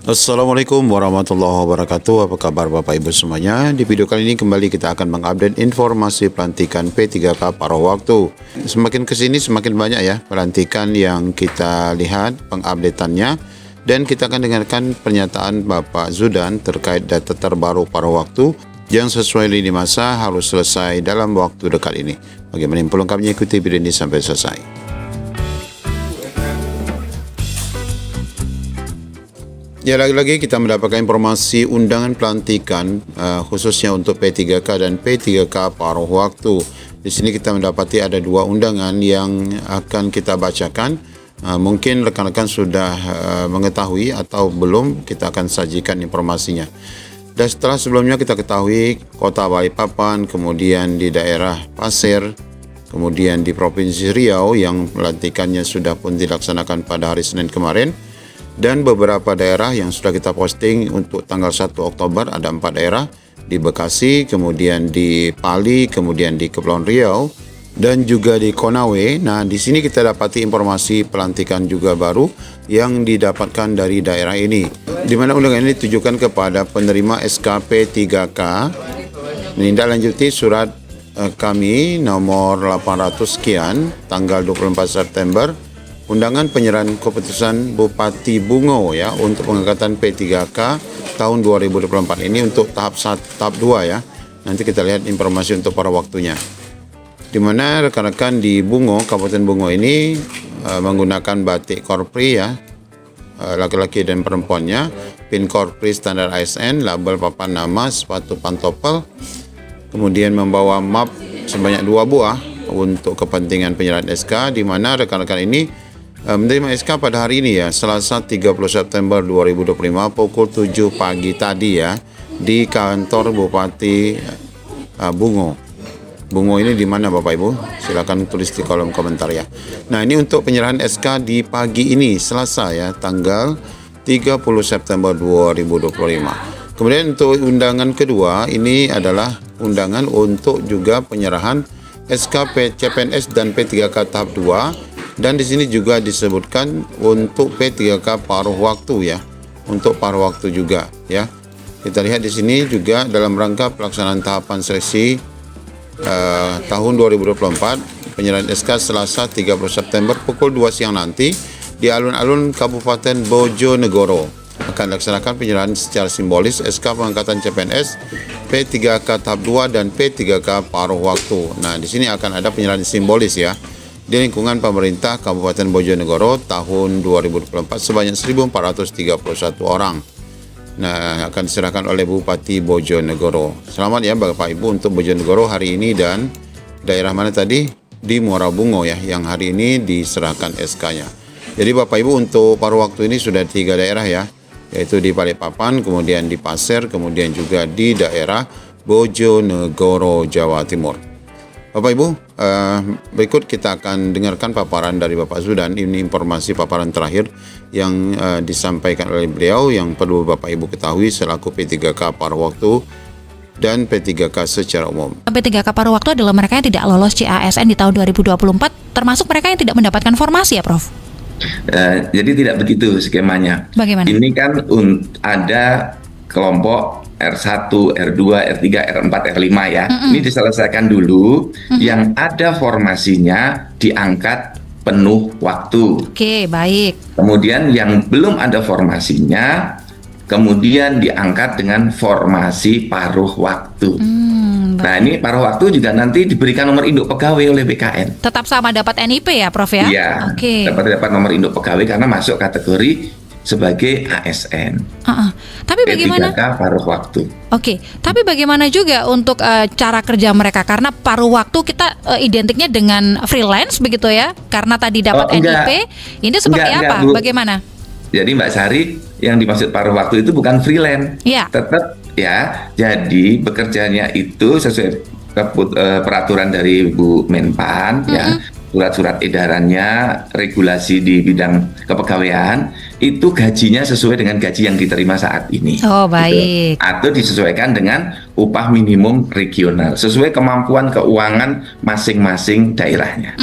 Assalamualaikum warahmatullahi wabarakatuh. Apa kabar Bapak Ibu semuanya? Di video kali ini kembali kita akan mengupdate informasi pelantikan P3K paruh waktu. Semakin kesini semakin banyak ya pelantikan yang kita lihat pengupdateannya, dan kita akan dengarkan pernyataan Bapak Zudan terkait data terbaru paruh waktu yang sesuai lini masa harus selesai dalam waktu dekat ini. Bagaimana info lengkapnya, ikuti video ini sampai selesai. Ya, lagi-lagi kita mendapatkan informasi undangan pelantikan khususnya untuk P3K dan P3K paruh waktu. Di sini kita mendapati ada dua undangan yang akan kita bacakan. Mungkin rekan-rekan sudah mengetahui atau belum, kita akan sajikan informasinya. Dan setelah sebelumnya kita ketahui Kota Balikpapan, kemudian di daerah Pasir, kemudian di Provinsi Riau yang pelantikannya sudah pun dilaksanakan pada hari Senin kemarin. Dan beberapa daerah yang sudah kita posting untuk tanggal 1 Oktober, ada 4 daerah di Bekasi, kemudian di Pali, kemudian di Kepulauan Riau, dan juga di Konawe. Nah, di sini kita dapati informasi pelantikan juga baru yang didapatkan dari daerah ini, di mana undangan ini ditujukan kepada penerima SKP 3K menindaklanjuti surat kami nomor 800 sekian tanggal 24 September, undangan penyerahan keputusan Bupati Bungo ya untuk pengangkatan P3K tahun 2024 ini untuk tahap 2 ya. Nanti kita lihat informasi untuk para waktunya. Di mana rekan-rekan di Bungo, Kabupaten Bungo ini menggunakan batik korpri ya, laki-laki dan perempuannya, pin korpri standar ASN, label papan nama, sepatu pantopel, kemudian membawa map sebanyak 2 buah untuk kepentingan penyerahan SK, di mana rekan-rekan ini menerima SK pada hari ini ya, Selasa 30 September 2025 pukul 7 pagi tadi ya, di kantor Bupati Bungo. Bungo ini di mana Bapak Ibu? Silakan tulis di kolom komentar ya. Nah, ini untuk penyerahan SK di pagi ini Selasa ya, tanggal 30 September 2025. Kemudian untuk undangan kedua ini adalah undangan untuk juga penyerahan SK CPNS dan P3K tahap 2. Dan di sini juga disebutkan untuk P3K paruh waktu ya, untuk paruh waktu juga ya. Kita lihat di sini juga dalam rangka pelaksanaan tahapan seleksi tahun 2024, penyerahan SK Selasa 30 September pukul 2 siang nanti di alun-alun Kabupaten Bojonegoro akan dilaksanakan penyerahan secara simbolis SK pengangkatan CPNS P3K tahap 2 dan P3K paruh waktu. Nah, di sini akan ada penyerahan simbolis ya, di lingkungan pemerintah Kabupaten Bojonegoro tahun 2024 sebanyak 1.431 orang. Nah, akan diserahkan oleh Bupati Bojonegoro. Selamat ya Bapak Ibu untuk Bojonegoro hari ini, dan daerah mana tadi? Di Muara Bungo ya, yang hari ini diserahkan SK-nya. Jadi Bapak Ibu untuk paruh waktu ini sudah 3 daerah ya, yaitu di Balikpapan, kemudian di Pasir, kemudian juga di daerah Bojonegoro, Jawa Timur. Bapak Ibu, berikut kita akan dengarkan paparan dari Bapak Zudan. Ini informasi paparan terakhir yang disampaikan oleh beliau yang perlu Bapak Ibu ketahui selaku P3K paruh waktu dan P3K secara umum. P3K paruh waktu adalah mereka yang tidak lolos CASN di tahun 2024, termasuk mereka yang tidak mendapatkan formasi ya Prof? Jadi tidak begitu skemanya. Bagaimana? Ini kan ada kelompok R1, R2, R3, R4, R5 ya. Ini diselesaikan dulu. Yang ada formasinya diangkat penuh waktu. Oke, baik. Kemudian yang belum ada formasinya kemudian diangkat dengan formasi paruh waktu. Nah, ini paruh waktu juga nanti diberikan nomor induk pegawai oleh BKN. Tetap sama dapat NIP ya Prof ya? Iya, Oke. dapat nomor induk pegawai karena masuk kategori sebagai ASN. Tapi bagaimana? P3K paruh waktu. Oke, tapi bagaimana juga untuk cara kerja mereka? Karena paruh waktu kita identiknya dengan freelance begitu ya? Karena tadi dapat NIP, ini seperti apa? Bu. Bagaimana? Jadi Mbak Sari, yang dimaksud paruh waktu itu bukan freelance, ya. Tetap ya. Jadi bekerjanya itu sesuai peraturan dari Bu Menpan ya. Surat-surat edarannya, regulasi di bidang kepegawaian, itu gajinya sesuai dengan gaji yang diterima saat ini. Oh, baik. Gitu. Atau disesuaikan dengan upah minimum regional, sesuai kemampuan keuangan masing-masing daerahnya.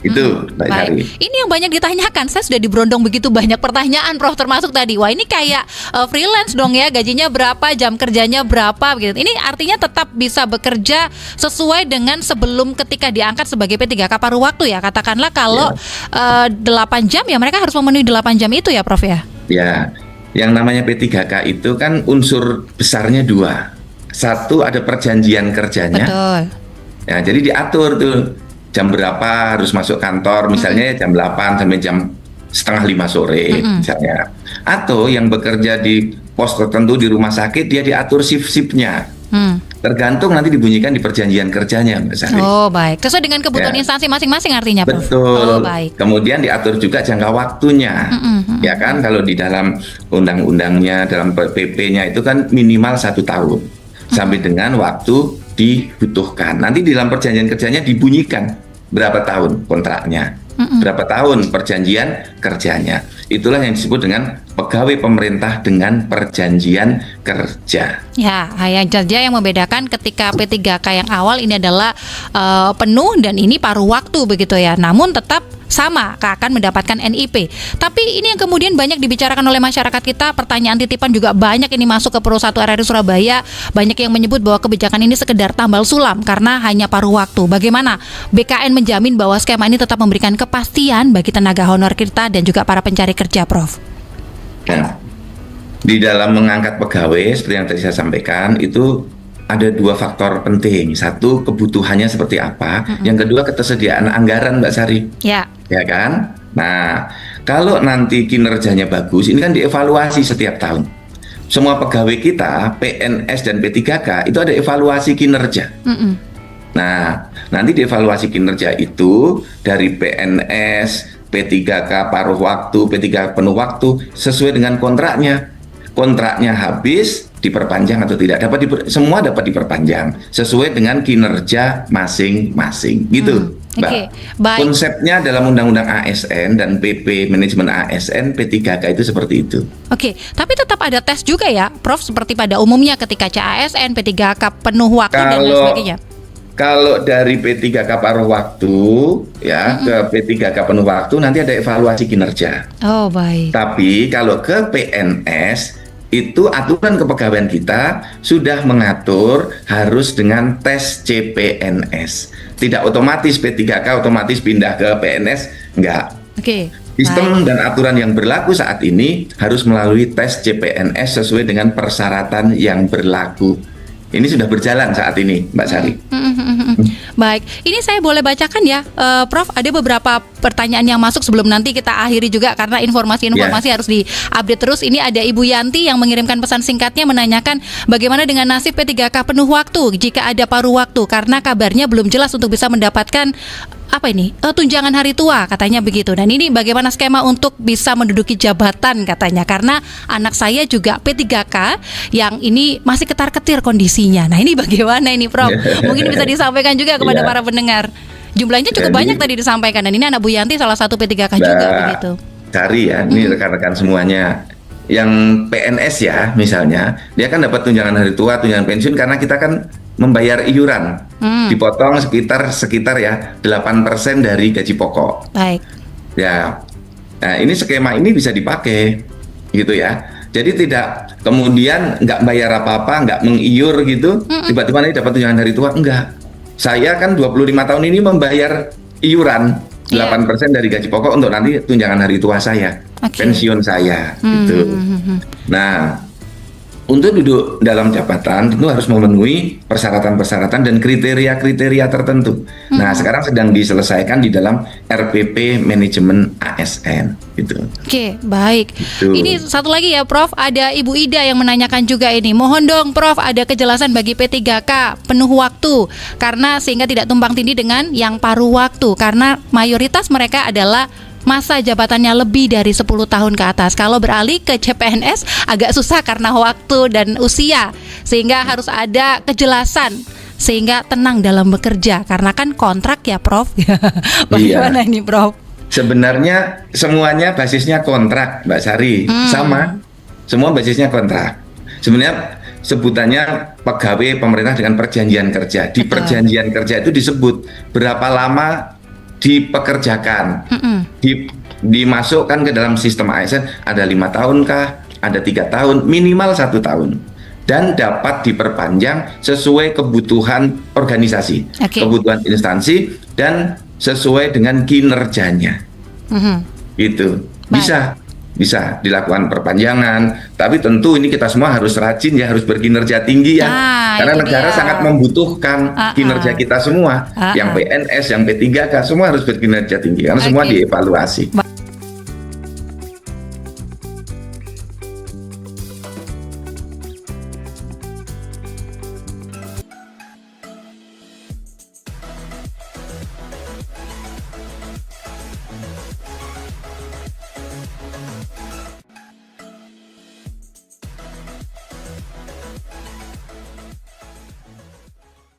Itu Mbak Sari. Baik. Ini yang banyak ditanyakan. Saya sudah diberondong begitu banyak pertanyaan, Prof, termasuk tadi. Wah, ini kayak freelance dong ya, gajinya berapa, jam kerjanya berapa gitu. Ini artinya tetap bisa bekerja sesuai dengan sebelum ketika diangkat sebagai P3K paruh waktu ya. Katakanlah kalau 8 jam ya mereka harus memenuhi 8 jam itu ya, Prof ya. Ya, yang namanya P3K itu kan unsur besarnya 2. Satu ada perjanjian kerjanya. Betul. Ya, jadi diatur tuh jam berapa harus masuk kantor, misalnya jam 8 sampai jam setengah 5 sore misalnya. Atau yang bekerja di pos tertentu di rumah sakit, dia diatur shift-shiftnya. Tergantung nanti dibunyikan di perjanjian kerjanya, Mbak Sari. Oh, baik. Sesuai dengan kebutuhan instansi masing-masing artinya, Prof. Betul. Oh, baik. Kemudian diatur juga jangka waktunya. Ya kan, kalau di dalam undang-undangnya, dalam PP-nya itu kan minimal 1 tahun sampai dengan waktu dibutuhkan. Nanti di dalam perjanjian kerjanya dibunyikan berapa tahun kontraknya, berapa tahun perjanjian kerjanya. Itulah yang disebut dengan pegawai pemerintah dengan perjanjian kerja. Ya, hanya saja yang membedakan ketika P3K yang awal ini adalah penuh dan ini paruh waktu begitu ya. Namun tetap sama akan mendapatkan NIP. Tapi ini yang kemudian banyak dibicarakan oleh masyarakat kita, pertanyaan titipan juga banyak ini masuk ke Pro 1 RRI Surabaya. Banyak yang menyebut bahwa kebijakan ini sekedar tambal sulam karena hanya paruh waktu. Bagaimana BKN menjamin bahwa skema ini tetap memberikan kepastian bagi tenaga honor kita dan juga para pencari kerja, Prof? Nah, di dalam mengangkat pegawai seperti yang tadi saya sampaikan itu ada 2 faktor penting. Satu, kebutuhannya seperti apa. Yang kedua, ketersediaan anggaran, Mbak Sari. Ya. Ya kan? Nah, kalau nanti kinerjanya bagus, ini kan dievaluasi setiap tahun. Semua pegawai kita, PNS dan P3K, itu ada evaluasi kinerja. Nah, nanti dievaluasi kinerja itu dari PNS, P3K paruh waktu, P3K penuh waktu, sesuai dengan kontraknya. Kontraknya habis, diperpanjang atau tidak, semua dapat diperpanjang sesuai dengan kinerja masing-masing, gitu, Mbak. Okay, baik. Konsepnya dalam Undang-Undang ASN dan PP Manajemen ASN P3K itu seperti itu. Oke, tapi tetap ada tes juga ya, Prof, seperti pada umumnya ketika CASN, P3K penuh waktu dan lain sebagainya. Kalau dari P3K paruh waktu ya ke P3K penuh waktu nanti ada evaluasi kinerja. Oh, baik. Tapi kalau ke PNS itu aturan kepegawaian kita sudah mengatur harus dengan tes CPNS. Tidak otomatis P3K otomatis pindah ke PNS, enggak. Oke. Sistem dan aturan yang berlaku saat ini harus melalui tes CPNS sesuai dengan persyaratan yang berlaku. Ini sudah berjalan saat ini, Mbak Sari. Baik, ini saya boleh bacakan ya, Prof. Ada beberapa pertanyaan yang masuk sebelum nanti kita akhiri juga karena informasi-informasi harus diupdate terus. Ini ada Ibu Yanti yang mengirimkan pesan singkatnya menanyakan bagaimana dengan nasib P3K penuh waktu jika ada paruh waktu karena kabarnya belum jelas untuk bisa mendapatkan tunjangan hari tua katanya begitu. Dan ini bagaimana skema untuk bisa menduduki jabatan katanya karena anak saya juga P3K yang ini masih ketar-ketir kondisinya. Nah, ini bagaimana ini, Prof? Mungkin bisa disampaikan juga kepada para pendengar. Jumlahnya cukup banyak tadi disampaikan dan ini anak Bu Yanti salah satu P3K juga begitu. Cari ya, ini rekan-rekan semuanya. Yang PNS ya misalnya, dia kan dapat tunjangan hari tua, tunjangan pensiun karena kita kan membayar iuran. Dipotong sekitar ya 8% dari gaji pokok. Baik. Ya. Nah, ini skema ini bisa dipakai gitu ya. Jadi tidak kemudian nggak bayar apa-apa, nggak mengiur gitu, tiba-tiba nanti dapat tunjangan hari tua, enggak. Saya kan 25 tahun ini membayar iuran 8% dari gaji pokok untuk nanti tunjangan hari tua saya, pensiun saya gitu. Nah, untuk duduk dalam jabatan tentu harus memenuhi persyaratan-persyaratan dan kriteria-kriteria tertentu. Nah, sekarang sedang diselesaikan di dalam RPP Manajemen ASN gitu. Oke, baik. Gitu. Ini satu lagi ya, Prof. Ada Ibu Ida yang menanyakan juga ini. Mohon dong, Prof, ada kejelasan bagi P3K penuh waktu karena sehingga tidak tumpang tindih dengan yang paruh waktu karena mayoritas mereka adalah masa jabatannya lebih dari 10 tahun ke atas. Kalau beralih ke CPNS agak susah karena waktu dan usia. Sehingga harus ada kejelasan sehingga tenang dalam bekerja karena kan kontrak ya, Prof. Bagaimana ini, Prof? Sebenarnya semuanya basisnya kontrak, Mbak Sari. Sama. Semua basisnya kontrak. Sebenarnya sebutannya pegawai pemerintah dengan perjanjian kerja. Di perjanjian kerja itu disebut berapa lama dipekerjakan, Mm-mm. dimasukkan ke dalam sistem ASN, ada 5 tahun kah, ada 3 tahun, minimal 1 tahun, dan dapat diperpanjang sesuai kebutuhan organisasi, Oke. kebutuhan instansi, dan sesuai dengan kinerjanya. Mhm. Gitu. Baik. Bisa dilakukan perpanjangan, tapi tentu ini kita semua harus rajin ya, harus berkinerja tinggi ya. Nah, Karena itu negara dia. sangat membutuhkan kinerja kita semua, yang PNS, yang P3K, semua harus berkinerja tinggi karena semua Oke. dievaluasi.